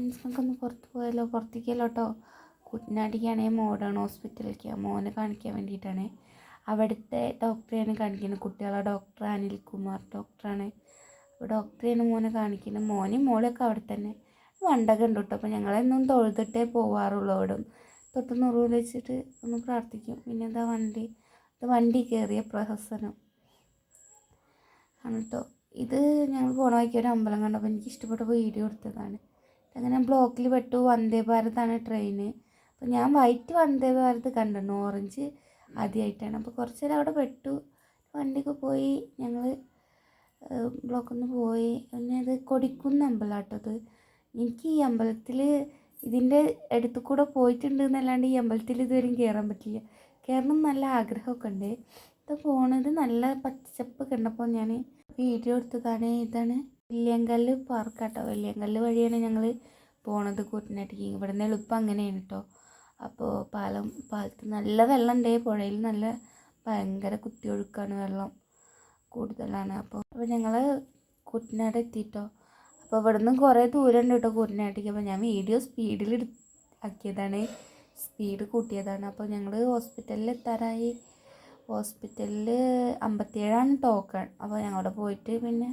Friends നമുക്കൊന്ന് പുറത്ത് പോയാലോ? പുറത്തേക്കല്ലോ കേട്ടോ. കുട്ടനാട്ടിക്കാണെങ്കിൽ മോഡേൺ ഹോസ്പിറ്റലിലേക്ക് മോനെ കാണിക്കാൻ വേണ്ടിയിട്ടാണ്. അവിടുത്തെ ഡോക്ടറെയാണ് കാണിക്കുന്നത്. കുട്ടികളെ ഡോക്ടർ അനിൽകുമാർ ഡോക്ടറാണ്. അപ്പോൾ ഡോക്ടറെയാണ് മോനെ കാണിക്കുന്നത്. മോനും മോളൊക്കെ അവിടെ തന്നെ വണ്ടൊക്കെ ഉണ്ട് കേട്ടോ. അപ്പോൾ ഞങ്ങളെന്നും തൊഴുതിട്ടേ പോവാറുള്ളൂ. അവിടെ തൊട്ട് നുറുവിൽ വെച്ചിട്ട് ഒന്ന് പ്രാർത്ഥിക്കും. പിന്നെ എന്താ വണ്ടി കയറിയ പ്രഹസനം ആണ് കേട്ടോ. ഇത് ഞങ്ങൾ പോണ വഴിക്ക് ഒരു അമ്പലം കണ്ടപ്പോൾ എനിക്ക് ഇഷ്ടപ്പെട്ടപ്പോൾ വീഡിയോ എടുത്തതാണ്. അങ്ങനെ ബ്ലോക്കിൽ പെട്ടു. വന്ദേ ഭാരതാണ് ട്രെയിന്. അപ്പോൾ ഞാൻ വൈറ്റ് വന്ദേ ഭാരത് കണ്ടിരുന്നു, ഓറഞ്ച് ആദ്യമായിട്ടാണ്. അപ്പോൾ കുറച്ച് നേരം അവിടെ പെട്ടു. വണ്ടിയൊക്കെ പോയി ഞങ്ങൾ ബ്ലോക്കിൽ നിന്ന് പോയി. പിന്നെ അത് കൊടിക്കുന്ന് അമ്പലമാട്ടത്. എനിക്ക് ഈ അമ്പലത്തിൽ ഇതിൻ്റെ അടുത്ത് കൂടെ പോയിട്ടുണ്ട് എന്നല്ലാണ്ട് ഈ അമ്പലത്തിൽ ഇതുവരെയും കയറാൻ പറ്റില്ല. കയറണം നല്ല ആഗ്രഹമൊക്കെ ഉണ്ട്. ഇത് പോണത് നല്ല പച്ചപ്പ് കണ്ടപ്പോൾ ഞാൻ വീഡിയോ എടുത്തതാണ്. ഇതാണ് വെള്ളിയങ്കല്ല് പാർക്കാട്ടോ. വെള്ളിയങ്കല്ല് വഴിയാണ് ഞങ്ങൾ പോണത് കുട്ടനാട്ടിലേക്ക്. ഇവിടെ നിന്ന് എളുപ്പം അങ്ങനെയാണ് കേട്ടോ. അപ്പോൾ പാലത്ത് നല്ല വെള്ളം ഉണ്ട്. പുഴയിൽ നല്ല ഭയങ്കര കുത്തിയൊഴുക്കാണ്, വെള്ളം കൂടുതലാണ്. അപ്പോൾ ഞങ്ങൾ കുട്ടനാട് എത്തിയിട്ടോ. അപ്പോൾ ഇവിടെ നിന്ന് കുറേ ദൂരം ഉണ്ട് കേട്ടോ കുട്ടനാട്ടിലേക്ക്. അപ്പോൾ ഞാൻ വീഡിയോ സ്പീഡിൽ ആക്കിയതാണ്, സ്പീഡ് കൂട്ടിയതാണ്. അപ്പോൾ ഞങ്ങൾ ഹോസ്പിറ്റലിൽ എത്താറായി. ഹോസ്പിറ്റലിൽ 57 ടോക്കൺ. അപ്പോൾ ഞങ്ങളവിടെ പോയിട്ട് പിന്നെ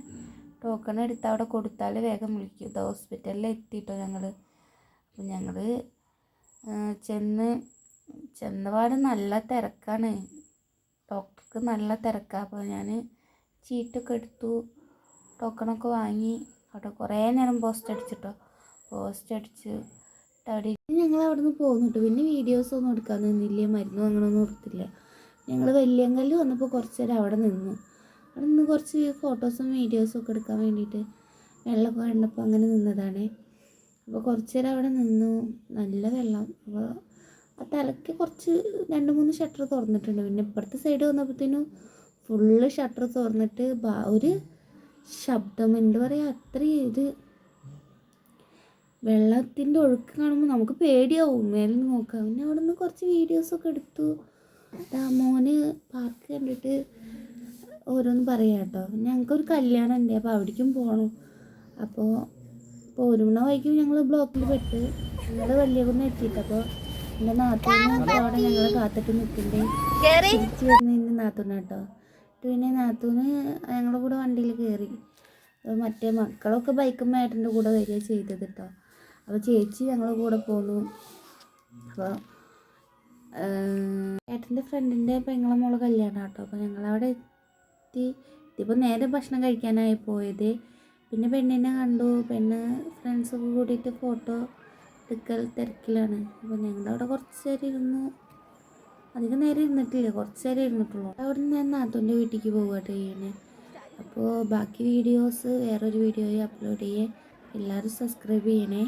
ടോക്കൺ എടുത്ത് അവിടെ കൊടുത്താൽ വേഗം വിളിക്കും. ഇത് ഹോസ്പിറ്റലിൽ എത്തിയിട്ടോ ഞങ്ങൾ. അപ്പോൾ ഞങ്ങൾ ചെന്നപാട് നല്ല തിരക്കാണ്, ഡോക്ടർക്ക് നല്ല തിരക്കാണ്. അപ്പോൾ ഞാൻ ചീട്ടൊക്കെ എടുത്തു, ടോക്കണൊക്കെ വാങ്ങി. അവിടെ കുറേ നേരം പോസ്റ്റ് അടിച്ച് അവിടെ ഞങ്ങൾ അവിടെ നിന്ന് പോകുന്നുണ്ട്. പിന്നെ വീഡിയോസൊന്നും എടുക്കാൻ നിന്നില്ല, മരുന്ന് അങ്ങനെയൊന്നും എടുത്തില്ല. ഞങ്ങൾ വെള്ളിയങ്കല്ല് വന്നപ്പോൾ കുറച്ച് നേരം അവിടെ നിന്ന് കുറച്ച് ഫോട്ടോസും വീഡിയോസും ഒക്കെ എടുക്കാൻ വേണ്ടിയിട്ട് വെള്ളമൊക്കെ കണ്ടപ്പോൾ അങ്ങനെ നിന്നതാണ്. അപ്പോൾ കുറച്ച് നേരം അവിടെ നിന്നു. നല്ല വെള്ളം. അപ്പോൾ ആ തലയ്ക്ക് കുറച്ച് 2-3 ഷട്ടർ തുറന്നിട്ടുണ്ട്. പിന്നെ ഇപ്പുറത്തെ സൈഡ് വന്നപ്പോഴത്തേനും ഫുള്ള് ഷട്ടർ തുറന്നിട്ട് ഒരു ശബ്ദം, എന്താ പറയുക, അത്രയും ഇത് വെള്ളത്തിൻ്റെ ഒഴുക്ക് കാണുമ്പോൾ നമുക്ക് പേടിയാവും മേലിൽ നിന്ന് നോക്കാം. പിന്നെ അവിടെ നിന്ന് കുറച്ച് വീഡിയോസൊക്കെ എടുത്തു. മോന് പാർക്ക് കണ്ടിട്ട് ഓരോന്ന് പറയാം കേട്ടോ. ഞങ്ങൾക്കൊരു കല്യാണം ഉണ്ട്, അപ്പോൾ അവിടേക്കും പോകണം. അപ്പോൾ 1 മണി വൈകും ഞങ്ങൾ ബ്ലോക്കിൽ പെട്ട് ഞങ്ങൾ വലിയകുന്ന് എത്തിയിട്ട്. അപ്പോൾ എൻ്റെ നാത്തൂന് അവിടെ ഞങ്ങൾ കാത്തിട്ട് നിൽക്കുന്നുണ്ട്. തിരിച്ച് വരുന്ന എൻ്റെ നാത്തൂനാട്ടോ. പിന്നെ നാത്തൂന് ഞങ്ങളുടെ കൂടെ വണ്ടിയിൽ കയറി. മറ്റേ മക്കളൊക്കെ ബൈക്കും ഏട്ടൻ്റെ കൂടെ വരിക ചെയ്തത് കേട്ടോ. അപ്പോൾ ചേച്ചി ഞങ്ങളുടെ കൂടെ പോന്നു. അപ്പോൾ ഏട്ടൻ്റെ ഫ്രണ്ടിൻ്റെ പെങ്ങളെ മോളെ കല്യാണം കേട്ടോ. അപ്പോൾ ഞങ്ങളവിടെ എത്തിയപ്പോൾ നേരെ ഭക്ഷണം കഴിക്കാനായി പോയത്. പിന്നെ പെണ്ണിനെ കണ്ടു. പെണ്ണ് ഫ്രണ്ട്സൊക്കെ കൂടിയിട്ട് ഫോട്ടോ എടുക്കൽ തിരക്കിലാണ്. അപ്പോൾ ഞങ്ങളവിടെ കുറച്ച് നേരം ഇരുന്നു. അധികം നേരം ഇരുന്നിട്ടില്ല, കുറച്ച് നേരം ഇരുന്നിട്ടുള്ളൂ. അവിടെ നിന്ന് ഞാൻ നാത്തൂൻ്റെ വീട്ടിലേക്ക് പോവുകയായിട്ട് ചെയ്യണേ. അപ്പോൾ ബാക്കി വീഡിയോസ് വേറൊരു വീഡിയോയിൽ അപ്ലോഡ് ചെയ്യേ. എല്ലാവരും സബ്സ്ക്രൈബ് ചെയ്യണേ.